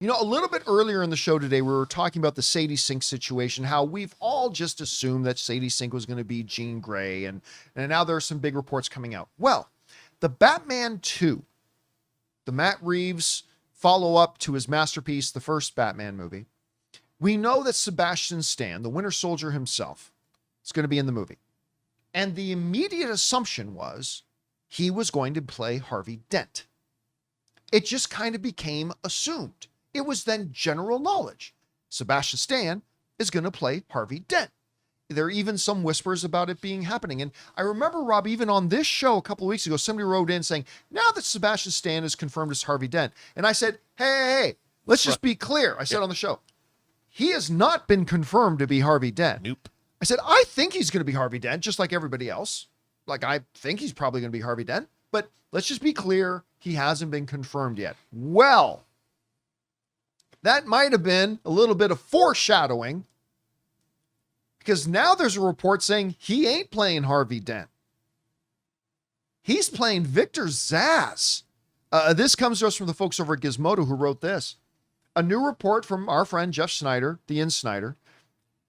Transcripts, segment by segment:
You know, a little bit earlier in the show today, we were talking about the Sadie Sink situation, how we've all just assumed that Sadie Sink was going to be Jean Grey, and now there are some big reports coming out. Well, the Batman 2, the Matt Reeves follow-up to his masterpiece, the first Batman movie, we know that Sebastian Stan, the Winter Soldier himself, is going to be in the movie. And the immediate assumption was he was going to play Harvey Dent. It just kind of became assumed. It was then general knowledge. Sebastian Stan is going to play Harvey Dent. There are even some whispers about it being happening. And I remember, Rob, even on this show a couple of weeks ago, somebody wrote in saying, now that Sebastian Stan is confirmed as Harvey Dent. And I said, hey, let's just be clear. I said on the show, he has not been confirmed to be Harvey Dent. Nope. I said, I think he's going to be Harvey Dent, just like everybody else. Like, I think he's probably going to be Harvey Dent. But let's just be clear, he hasn't been confirmed yet. Well, that might have been a little bit of foreshadowing, because now there's a report saying he ain't playing Harvey Dent. He's playing Victor Zsasz. This comes to us from the folks over at Gizmodo who wrote this. A new report from our friend Jeff Sneider, the Sneider,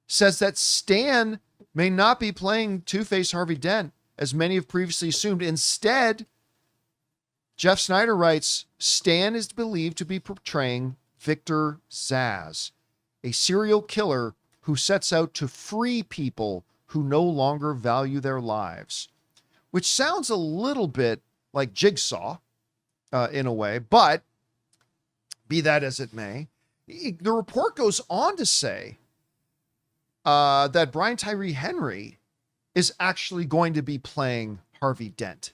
says that Stan may not be playing Two-Face Harvey Dent, as many have previously assumed. Instead, Jeff Sneider writes, Stan is believed to be portraying Victor Zsasz, a serial killer who sets out to free people who no longer value their lives, which sounds a little bit like Jigsaw in a way, but be that as it may, the report goes on to say that Brian Tyree Henry is actually going to be playing Harvey Dent,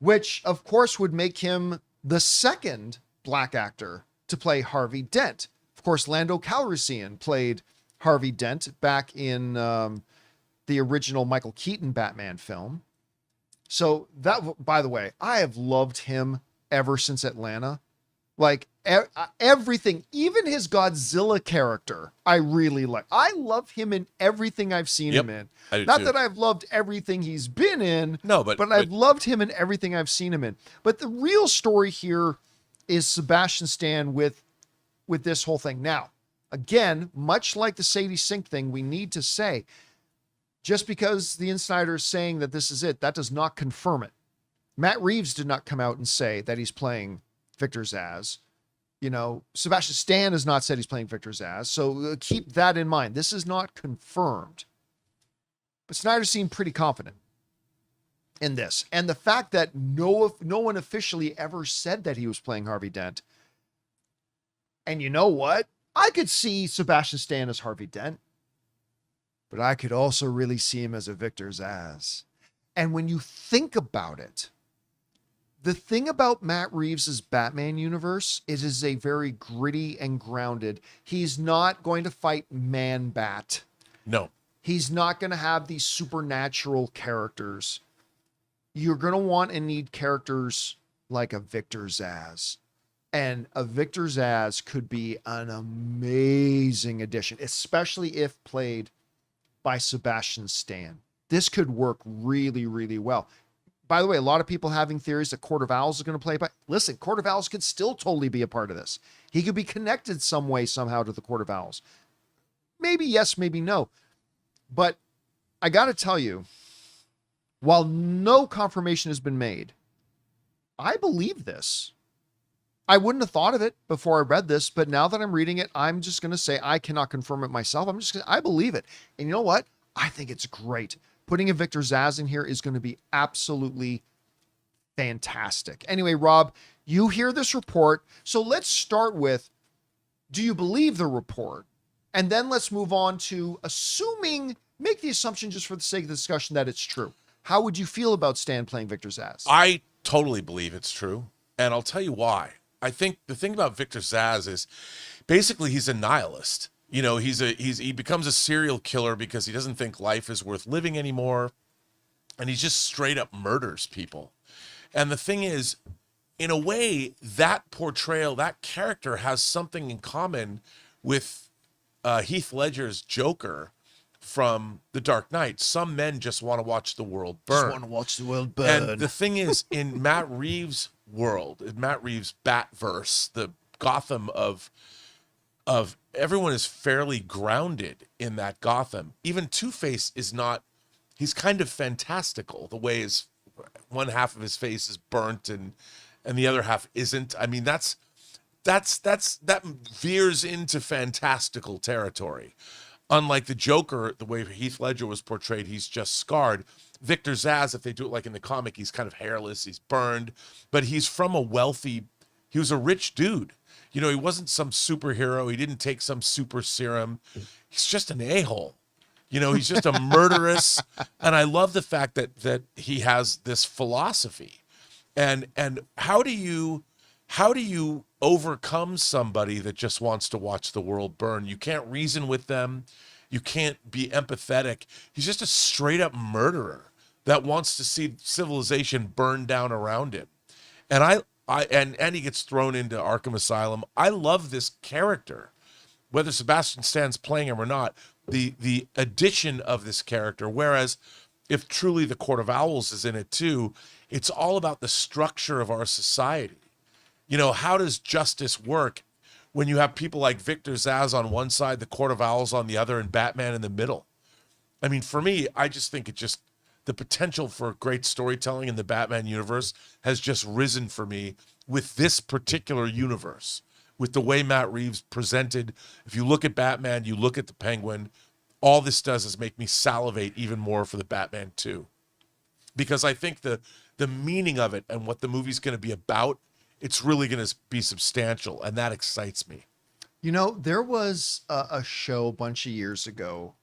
which of course would make him the second Black actor to play Harvey Dent. Of course, Lando Calrissian played Harvey Dent back in the original Michael Keaton Batman film. So that, by the way, I have loved him ever since Atlanta. Like everything, even his Godzilla character, I really like. I love him in everything I've seen him in. Not that I've loved everything he's been in, but I've loved him in everything I've seen him in. But the real story here is Sebastian Stan with this whole thing. Now, again, much like the Sadie Sink thing, we need to say, just because the insider is saying that this is it, that does not confirm it. Matt Reeves did not come out and say that he's playing Victor Zsasz. You know, Sebastian Stan has not said he's playing Victor Zsasz. So keep that in mind. This is not confirmed. But Snyder seemed pretty confident in this. And the fact that no one officially ever said that he was playing Harvey Dent. And you know what? I could see Sebastian Stan as Harvey Dent, but I could also really see him as a Victor Zsasz. And when you think about it, the thing about Matt Reeves' Batman universe, it is a very gritty and grounded. He's not going to fight Man-Bat. No. He's not going to have these supernatural characters. You're going to want and need characters like a Victor Zsasz. And a Victor Zsasz could be an amazing addition, especially if played by Sebastian Stan. This could work really, really well. By the way, a lot of people having theories that Court of Owls is going to play, but listen, Court of Owls could still totally be a part of this. He could be connected some way, somehow to the Court of Owls. Maybe yes, maybe no. But I got to tell you, while no confirmation has been made, I believe this. I wouldn't have thought of it before I read this, but now that I'm reading it, I'm just going to say I cannot confirm it myself. I believe it. And you know what? I think it's great. Putting a Victor Zsasz in here is going to be absolutely fantastic. Anyway, Rob, you hear this report. So let's start with, do you believe the report? And then let's move on to make the assumption just for the sake of the discussion that it's true. How would you feel about Stan playing Victor Zsasz? I totally believe it's true. And I'll tell you why. I think the thing about Victor Zsasz is basically he's a nihilist. You know, he becomes a serial killer because he doesn't think life is worth living anymore. And he just straight up murders people. And the thing is, in a way, that portrayal, that character has something in common with Heath Ledger's Joker from The Dark Knight. Some men just want to watch the world burn. Just want to watch the world burn. And the thing is, in Matt Reeves' world, in Matt Reeves' Batverse, the Gotham of everyone is fairly grounded in that Gotham. Even Two-Face is not, he's kind of fantastical, the way his one half of his face is burnt and the other half isn't. I mean, that veers into fantastical territory. Unlike the Joker, the way Heath Ledger was portrayed, he's just scarred. Victor Zsasz, if they do it like in the comic, he's kind of hairless, he's burned, but he's from he was a rich dude. You know, he wasn't some superhero. He didn't take some super serum. He's just an a-hole. You know, he's just a murderous. And I love the fact that he has this philosophy. And how do you overcome somebody that just wants to watch the world burn? You can't reason with them. You can't be empathetic. He's just a straight up murderer that wants to see civilization burn down around him. And and he gets thrown into Arkham Asylum. I love this character, whether Sebastian Stan's playing him or not, the addition of this character. Whereas if truly the Court of Owls is in it too, it's all about the structure of our society. You know, how does justice work when you have people like Victor Zsasz on one side, the Court of Owls on the other, and Batman in the middle? I mean, for me, I just think the potential for great storytelling in the Batman universe has just risen for me with this particular universe, with the way Matt Reeves presented. If you look at Batman, you look at the Penguin, all this does is make me salivate even more for the Batman 2. Because I think the meaning of it and what the movie's going to be about, it's really going to be substantial, and that excites me. You know, there was a show a bunch of years ago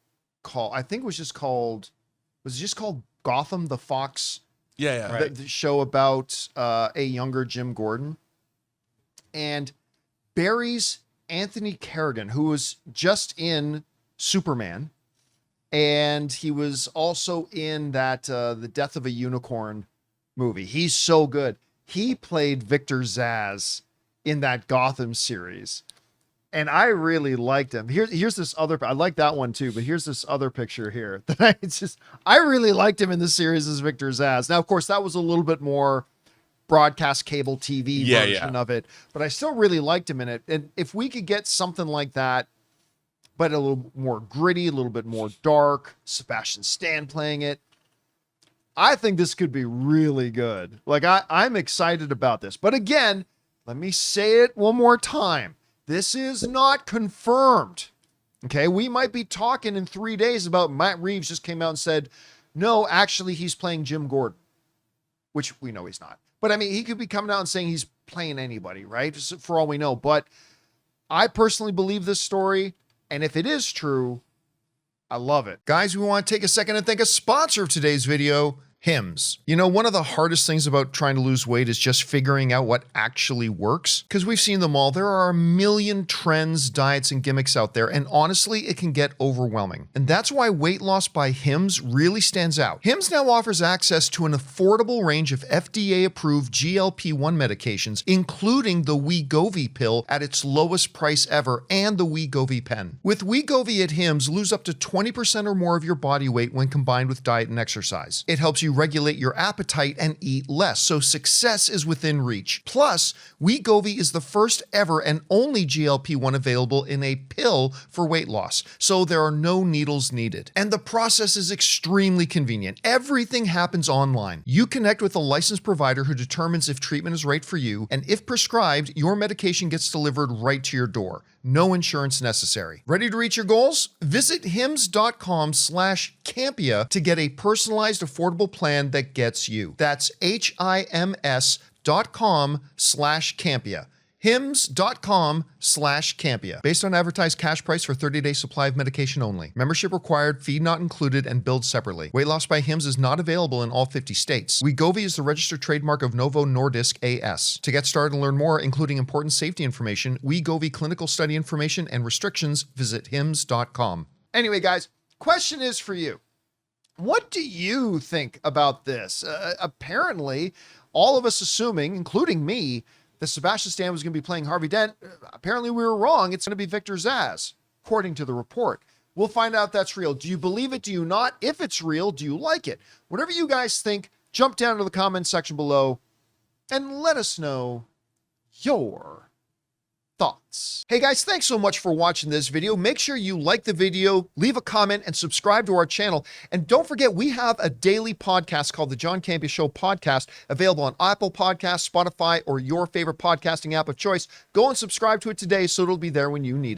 called, I think it was just called Gotham, the Fox. Yeah. Right. The show about a younger Jim Gordon. And Barry's Anthony Carrigan, who was just in Superman, and he was also in that The Death of a Unicorn movie. He's so good. He played Victor Zsasz in that Gotham series, and I really liked him. Here's this other. I like that one too, but here's this other picture here that I really liked him in the series as Victor Zsasz. Now, of course, that was a little bit more broadcast cable TV version of it, but I still really liked him in it. And if we could get something like that, but a little more gritty, a little bit more dark, Sebastian Stan playing it, I think this could be really good. Like, I'm excited about this. But again, let me say it one more time. This is not confirmed. Okay, we might be talking in 3 days about Matt Reeves just came out and said, no, actually, he's playing Jim Gordon, which we know he's not. But I mean, he could be coming out and saying he's playing anybody, right? Just for all we know. But I personally believe this story. And if it is true, I love it. Guys, we want to take a second and thank a sponsor of today's video, Hims. You know, one of the hardest things about trying to lose weight is just figuring out what actually works. Because we've seen them all. There are a million trends, diets, and gimmicks out there. And honestly, it can get overwhelming. And that's why weight loss by Hims really stands out. Hims now offers access to an affordable range of FDA-approved GLP-1 medications, including the Wegovy pill at its lowest price ever and the Wegovy pen. With Wegovy at Hims, lose up to 20% or more of your body weight when combined with diet and exercise. It helps you regulate your appetite and eat less, so success is within reach. Plus, Wegovy is the first ever and only GLP-1 available in a pill for weight loss, so there are no needles needed. And the process is extremely convenient. Everything happens online. You connect with a licensed provider who determines if treatment is right for you, and if prescribed, your medication gets delivered right to your door. No insurance necessary. Ready to reach your goals? Visit hims.com/Campea to get a personalized, affordable plan that gets you. That's HIMS.com/Campea. hims.com/Campea. Based on advertised cash price for 30-day supply of medication only. Membership required, fee not included, and billed separately. Weight loss by Hims is not available in all 50 states. Wegovy is the registered trademark of Novo Nordisk AS. To get started and learn more, including important safety information, Wegovy clinical study information, and restrictions, visit hims.com. Anyway, guys, question is for you. What do you think about this? Apparently, all of us assuming, including me, that Sebastian Stan was going to be playing Harvey Dent. Apparently we were wrong. It's going to be Victor Zsasz, according to the report. We'll find out if that's real. Do you believe it? Do you not? If it's real, do you like it? Whatever you guys think, jump down to the comment section below and let us know your minutes. Hey guys, thanks so much for watching this video. Make sure you like the video, leave a comment, and subscribe to our channel. And don't forget, we have a daily podcast called The John Campea Show Podcast, available on Apple Podcasts, Spotify, or your favorite podcasting app of choice. Go and subscribe to it today so it'll be there when you need it.